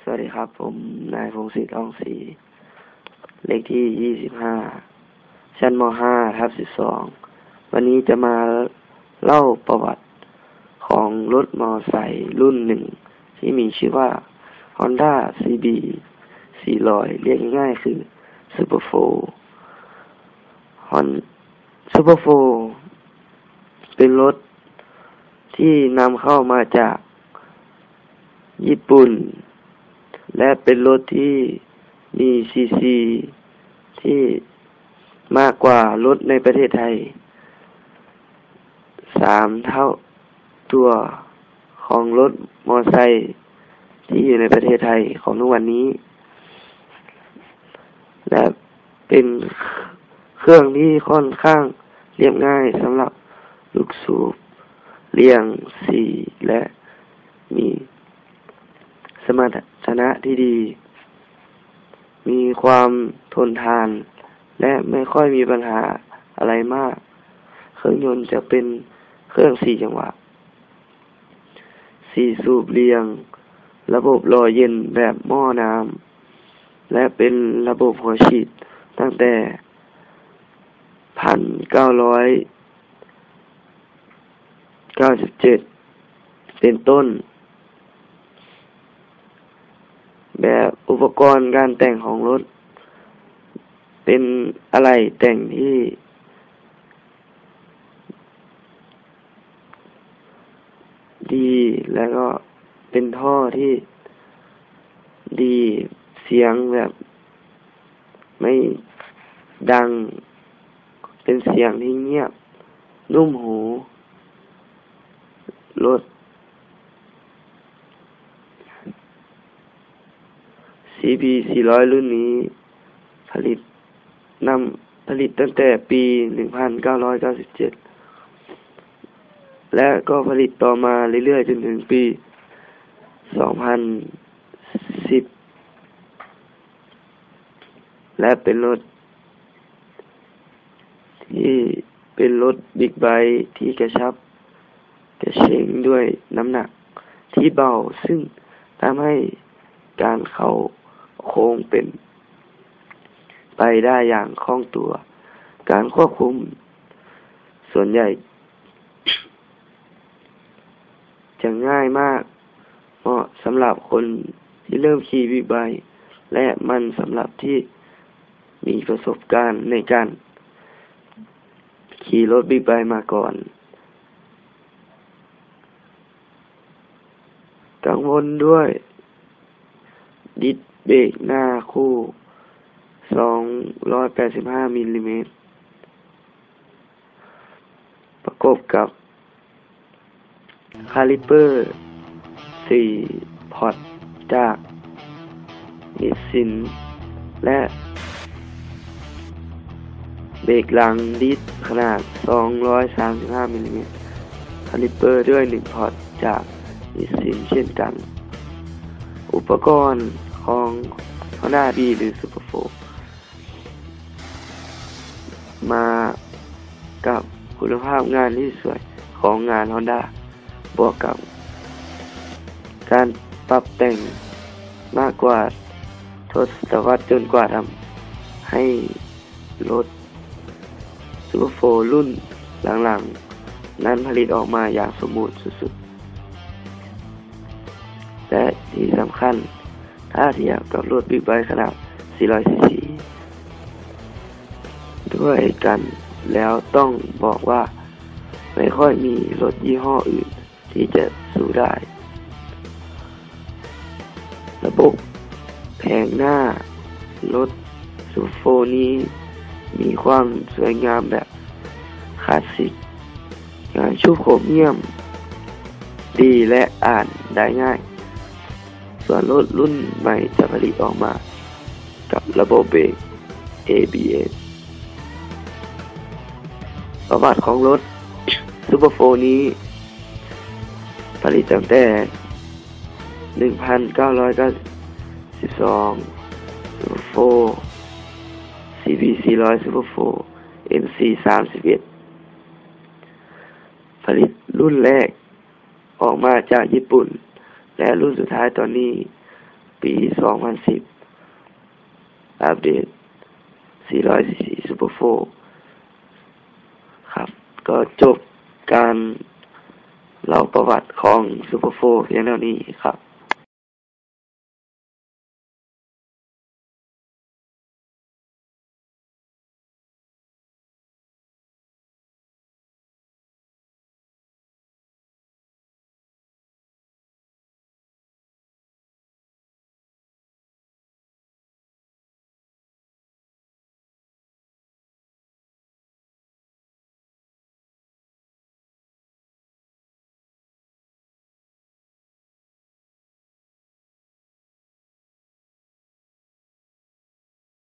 สวัสดีครับผมนายพงศิษฐ์อ่องศรีเลขที่25ชั้นม5/12วันนี้จะมาเล่าประวัติของรถมอไซค์รุ่นหนึ่งที่มีชื่อว่า Honda CB 400เรียกง่ายๆคือ Super 4 Super 4เป็นรถที่นำเข้ามาจากญี่ปุ่นและเป็นรถที่มีซีซีที่มากกว่ารถในประเทศไทย3 เท่าตัวของรถมอเตอร์ไซค์ที่อยู่ในประเทศไทยของทุกวันนี้และเป็นเครื่องที่ค่อนข้างเรียบง่ายสำหรับลูกสูบเรียง4และมีสมรรถนะที่ดีมีความทนทานและไม่ค่อยมีปัญหาอะไรมากเครื่องยนต์จะเป็นเครื่อง4 จังหวะ4 สูบเรียงระบบหล่อเย็นแบบหม้อน้ำและเป็นระบบหัวฉีดตั้งแต่1997เป็นต้นแบบอุปกรณ์การแต่งของรถเป็นอะไรแต่งที่ดีแล้วก็เป็นท่อที่ดีเสียงแบบไม่ดังเป็นเสียงที่เงียบนุ่มหูรถCB 400รุ่นนี้ผลิตตั้งแต่ปี1997และก็ผลิตต่อมาเรื่อยๆจนถึงปี2010และเป็นรถที่เป็นรถบิ๊กไบค์ที่กระชับกระเฉงด้วยน้ำหนักที่เบาซึ่งทำให้การเข้าโค้งเป็นไปได้อย่างคล่องตัวการควบคุมส่วนใหญ่จะง่ายมากเหมาะสำหรับคนที่เริ่มขี่บิ๊กไบค์และมันสำหรับที่มีประสบการณ์ในการขี่รถบิ๊กไบค์มาก่อนกังวลด้วยดิสเบรกหน้าคู่285มิลลิเมตรประกบกับคาลิเปอร์4 พอร์ตจากนิสสินและเบรกหลังดิสขนาด235มิลลิเมตรคาลิเปอร์ด้วย1 พอร์ตจากนิสสินเช่นกันอุปกรณ์ของ Honda B หรือ Super 4มากับคุณภาพงานที่สวยของงาน Honda บวกกับการปรับแต่งมากกว่าทศวรรษจนกว่าทำให้รถ Super 4รุ่นหลังๆนั้นผลิตออกมาอย่างสมบูรณ์สุดๆและที่สำคัญถ้าเทียบกับรถบิ๊กไบค์ขนาด400 ซีซีด้วยกันแล้วต้องบอกว่าไม่ค่อยมีรถยี่ห้ออื่นที่จะสู้ได้ระบบแผงหน้ารถซูโฟนี้มีความสวยงามแบบคลาสสิกงานชุบโครเมียมดีและอ่านได้ง่ายส่วนรถรุ่นใหม่จะผลิตออกมากับระบบเบรก ABS ประวัติของรถ Super 4นี้ผลิตตั้งแต่1992 Super 4 CB 400 Super 4 MC 31ผลิตรุ่นแรกออกมาจากญี่ปุ่นและรุ่นสุดท้ายตอนนี้ ปี 2010 อัปเดต 400cc Super 4 ครับ ก็จบการเล่าประวัติของ Super 4 เพียงเท่านี้ครับ